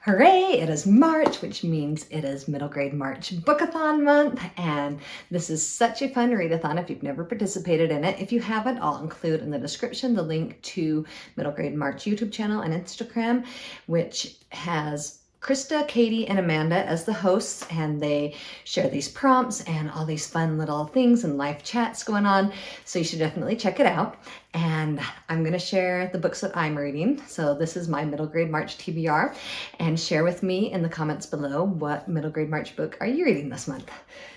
Hooray! It is March, which means it is Middle Grade March Bookathon month, and this is such a fun readathon if you've never participated in it. If you haven't, I'll include in the description the link to Middle Grade March YouTube channel and Instagram, which has Krista, Katie, and Amanda as the hosts, and they share these prompts and all these fun little things and live chats going on, so you should definitely check it out. And I'm going to share the books that I'm reading. So this is my Middle Grade March TBR, and share with me in the comments below what Middle Grade March book are you reading this month.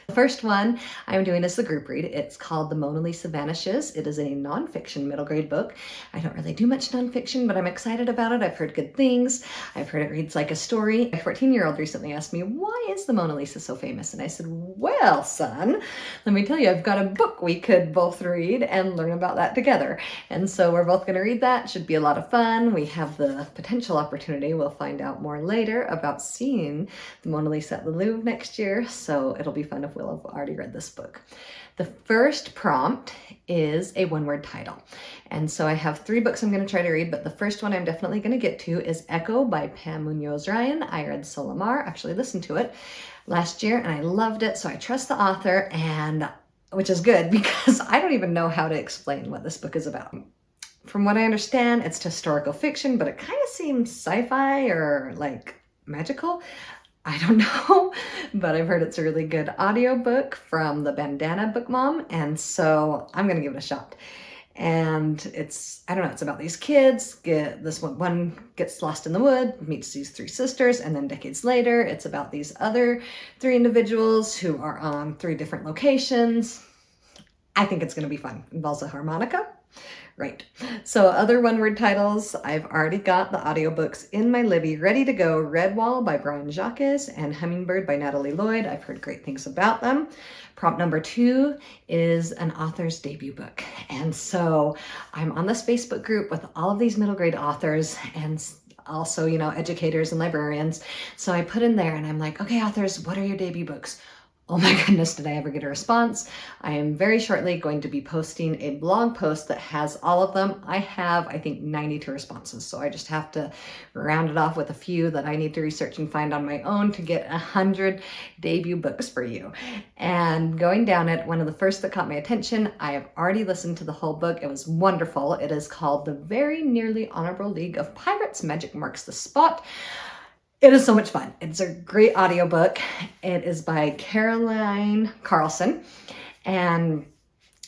The first one I'm doing is the group read. It's called The Mona Lisa Vanishes. It is a nonfiction middle grade book. I don't really do much nonfiction, but I'm excited about it. I've heard good things. I've heard it reads like a story. A 14-year-old recently asked me, why is the Mona Lisa so famous? And I said, well, son, let me tell you, I've got a book we could both read and learn about that together. And so we're both going to read that. Should be a lot of fun. We have the potential opportunity, we'll find out more later, about seeing the Mona Lisa at the Louvre next year. So it'll be fun if we'll have already read this book. The first prompt is a one-word title. And so I have 3 books I'm going to try to read, but the first one I'm definitely going to get to is Echo by Pam Munoz Ryan. I read Solamar, actually listened to it last year, and I loved it. So I trust the author, and which is good because I don't even know how to explain what this book is about. From what I understand, it's historical fiction, but it kind of seems sci-fi or like magical. I don't know, but I've heard it's a really good audiobook from the Bandana Book Mom, and so I'm gonna give it a shot. And it's, I don't know, it's about these kids. This one gets lost in the wood, meets these 3 sisters, and then decades later, it's about these other 3 individuals who are on 3 different locations. I think it's gonna be fun. Involves a harmonica. Right. So other one-word titles, I've already got the audiobooks in my Libby ready to go. Redwall by Brian Jacques and Hummingbird by Natalie Lloyd. I've heard great things about them. Prompt number 2 is an author's debut book. And so I'm on this Facebook group with all of these middle grade authors and also, you know, educators and librarians. So I put in there and I'm like, okay, authors, what are your debut books? Oh my goodness, did I ever get a response? I am very shortly going to be posting a blog post that has all of them. I have, I think, 92 responses, so I just have to round it off with a few that I need to research and find on my own to get 100 debut books for you. And going down it, one of the first that caught my attention, I have already listened to the whole book. It was wonderful. It is called The Very Nearly Honorable League of Pirates. Magic Marks the Spot. It is so much fun. It's a great audiobook. It is by Caroline Carlson, and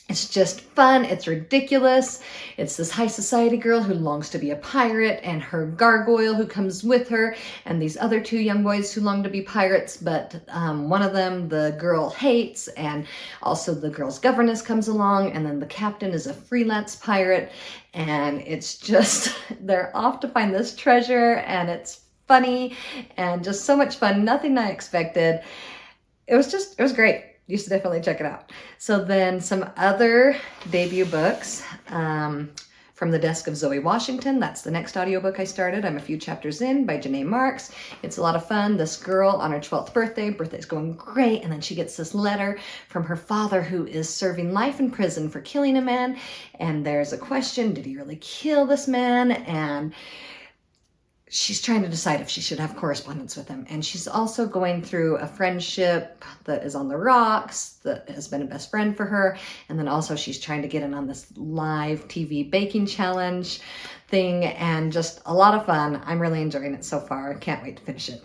it's just fun. It's ridiculous. It's this high society girl who longs to be a pirate, and her gargoyle who comes with her, and these other 2 young boys who long to be pirates, but one of them the girl hates, and also the girl's governess comes along, and then the captain is a freelance pirate, and it's just, they're off to find this treasure, and it's funny and just so much fun. Nothing I expected. It was great. You should definitely check it out. So then some other debut books from the desk of Zoe Washington. That's the next audiobook I started. I'm a few chapters in, by Janae Marks. It's a lot of fun. This girl on her 12th birthday's going great, and then she gets this letter from her father who is serving life in prison for killing a man, and there's a question, did he really kill this man? And she's trying to decide if she should have correspondence with him. And she's also going through a friendship that is on the rocks, that has been a best friend for her. And then also she's trying to get in on this live TV baking challenge thing, and just a lot of fun. I'm really enjoying it so far. Can't wait to finish it.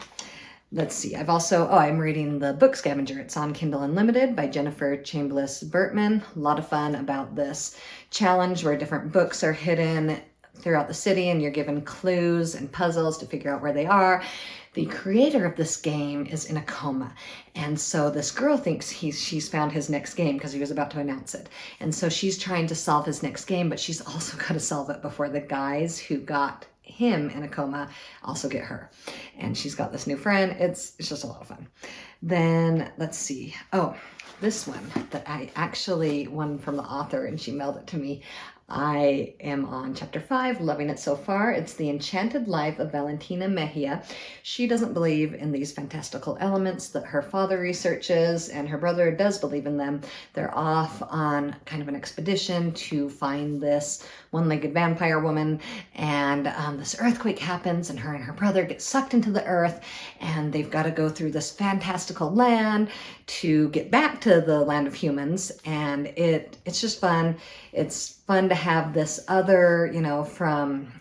Let's see, I'm reading the book Scavenger. It's on Kindle Unlimited by Jennifer Chambliss-Burtman. A lot of fun about this challenge where different books are hidden throughout the city, and you're given clues and puzzles to figure out where they are. The creator of this game is in a coma, and so this girl thinks she's found his next game because he was about to announce it. And so she's trying to solve his next game, but she's also got to solve it before the guys who got him in a coma also get her. And she's got this new friend. It's just a lot of fun. Then let's see. Oh, this one that I actually won from the author, and she mailed it to me. I am on chapter 5, loving it so far. It's the Enchanted Life of Valentina Mejia. She doesn't believe in these fantastical elements that her father researches, and her brother does believe in them. They're off on kind of an expedition to find this one-legged vampire woman, and this earthquake happens, and her brother get sucked into the earth, and they've got to go through this fantastical land to get back to the land of humans, and it's just fun. It's fun to have this other, from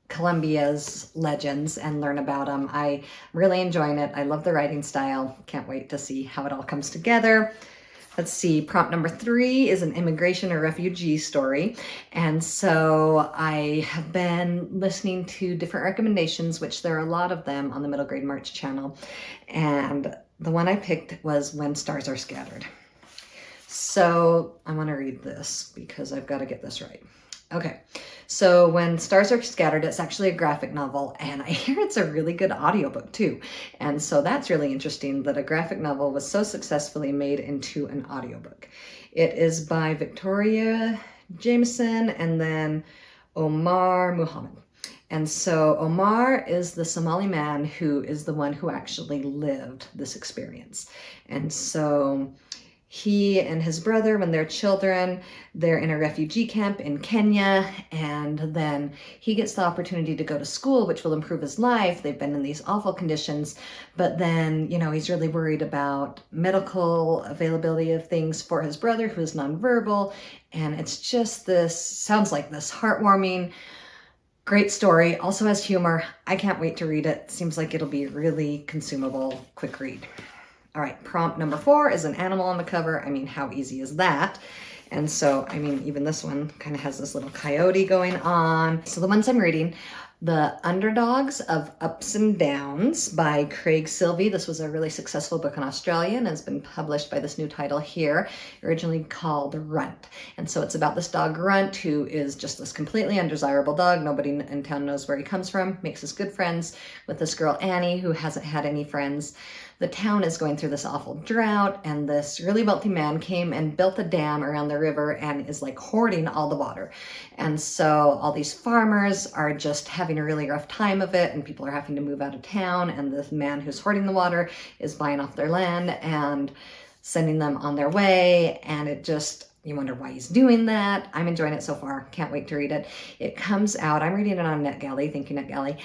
Colombia's legends and learn about them. I'm really enjoying it. I love the writing style. Can't wait to see how it all comes together. Let's see, prompt number 3 is an immigration or refugee story. And so I have been listening to different recommendations, which there are a lot of them on the Middle Grade March channel. And the one I picked was When Stars Are Scattered. So I want to read this because I've got to get this right. Okay, so When Stars Are Scattered, it's actually a graphic novel, and I hear it's a really good audiobook too. And so that's really interesting that a graphic novel was so successfully made into an audiobook. It is by Victoria Jameson and then Omar Muhammad. And so Omar is the Somali man who is the one who actually lived this experience. And so he and his brother, when they're children, they're in a refugee camp in Kenya, and then he gets the opportunity to go to school, which will improve his life. They've been in these awful conditions, but then, he's really worried about medical availability of things for his brother, who is nonverbal, and it's just sounds like this heartwarming, great story. Also has humor. I can't wait to read it. Seems like it'll be really consumable, quick read. All right, prompt number 4 is an animal on the cover. I mean, how easy is that? And so, even this one kind of has this little coyote going on. So the ones I'm reading, The Underdogs of Ups and Downs by Craig Silvey. This was a really successful book in Australia and has been published by this new title here, originally called Runt. And so it's about this dog Runt, who is just this completely undesirable dog. Nobody in town knows where he comes from. Makes us good friends with this girl Annie, who hasn't had any friends. The town is going through this awful drought, and this really wealthy man came and built a dam around the river and is like hoarding all the water. And so all these farmers are just having a really rough time of it, and people are having to move out of town, and this man who's hoarding the water is buying off their land and sending them on their way, and you wonder why he's doing that. I'm enjoying it so far. Can't wait to read it. It comes out, I'm reading it on NetGalley, thank you NetGalley,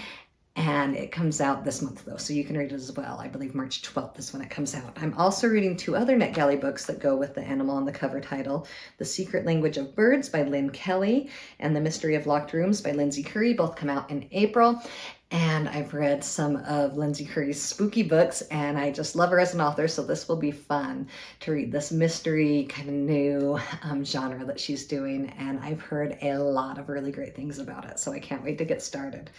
and it comes out this month though, so you can read it as well. I believe March 12th is when it comes out. I'm also reading 2 other NetGalley books that go with the animal on the cover title. The Secret Language of Birds by Lynn Kelly and The Mystery of Locked Rooms by Lindsay Curry. Both come out in April. And I've read some of Lindsay Curry's spooky books, and I just love her as an author, so this will be fun to read this mystery kind of new genre that she's doing, and I've heard a lot of really great things about it, so I can't wait to get started.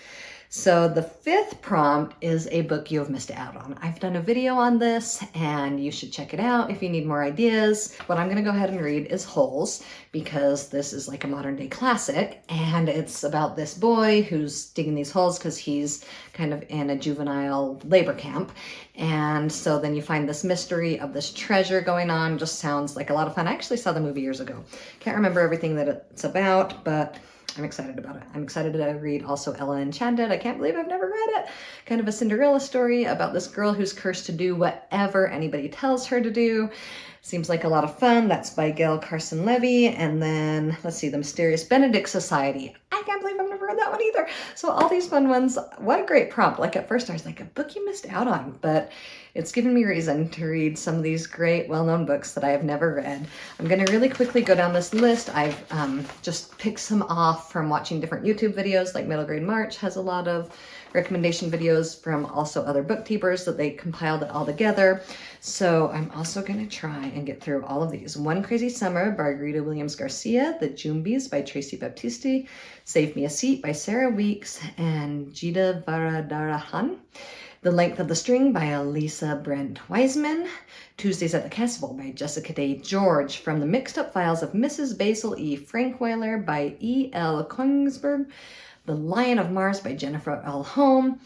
So the 5th prompt is a book you have missed out on. I've done a video on this, and you should check it out if you need more ideas. What I'm going to go ahead and read is Holes, because this is like a modern day classic, and it's about this boy who's digging these holes because he's kind of in a juvenile labor camp. And so then you find this mystery of this treasure going on. Just sounds like a lot of fun. I actually saw the movie years ago. Can't remember everything that it's about, but I'm excited about it. I'm excited to read also Enchanted. I can't believe I've never read it. Kind of a Cinderella story about this girl who's cursed to do whatever anybody tells her to do. Seems like a lot of fun. That's by Gail Carson Levy. And then, let's see, The Mysterious Benedict Society. I can't believe I've never read that one either. So all these fun ones. What a great prompt. Like at first I was like, a book you missed out on, but it's given me reason to read some of these great well-known books that I have never read. I'm going to really quickly go down this list. I've just picked some off from watching different YouTube videos, like Middle Grade March has a lot of recommendation videos from also other bookkeepers that they compiled it all together. So I'm also going to try and get through all of these. One Crazy Summer by Rita Williams Garcia, The Jumbies by Tracy Baptiste, Save Me a Seat by Sarah Weeks and Jida Varadarajan, The Length of the String by Elisa Brent Wiseman, Tuesdays at the Castle by Jessica Day George, From the Mixed Up Files of Mrs. Basil E. Frankweiler by E. L. Kongsberg, The Lion of Mars by Jennifer L. Holm,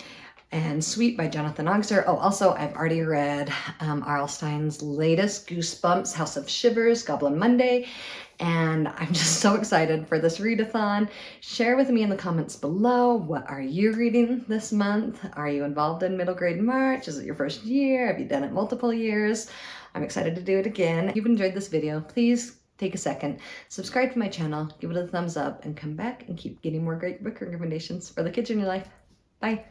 and Sweet by Jonathan Ogser. Oh, also, I've already read R.L. Stein's latest, Goosebumps, House of Shivers, Goblin Monday, And I'm just so excited for this readathon. Share with me in the comments below, what are you reading this month? Are you involved in middle grade March? Is it your first year? Have you done it multiple years? I'm excited to do it again. If you've enjoyed this video, please take a second, subscribe to my channel, give it a thumbs up, and come back and keep getting more great book recommendations for the kids in your life. Bye.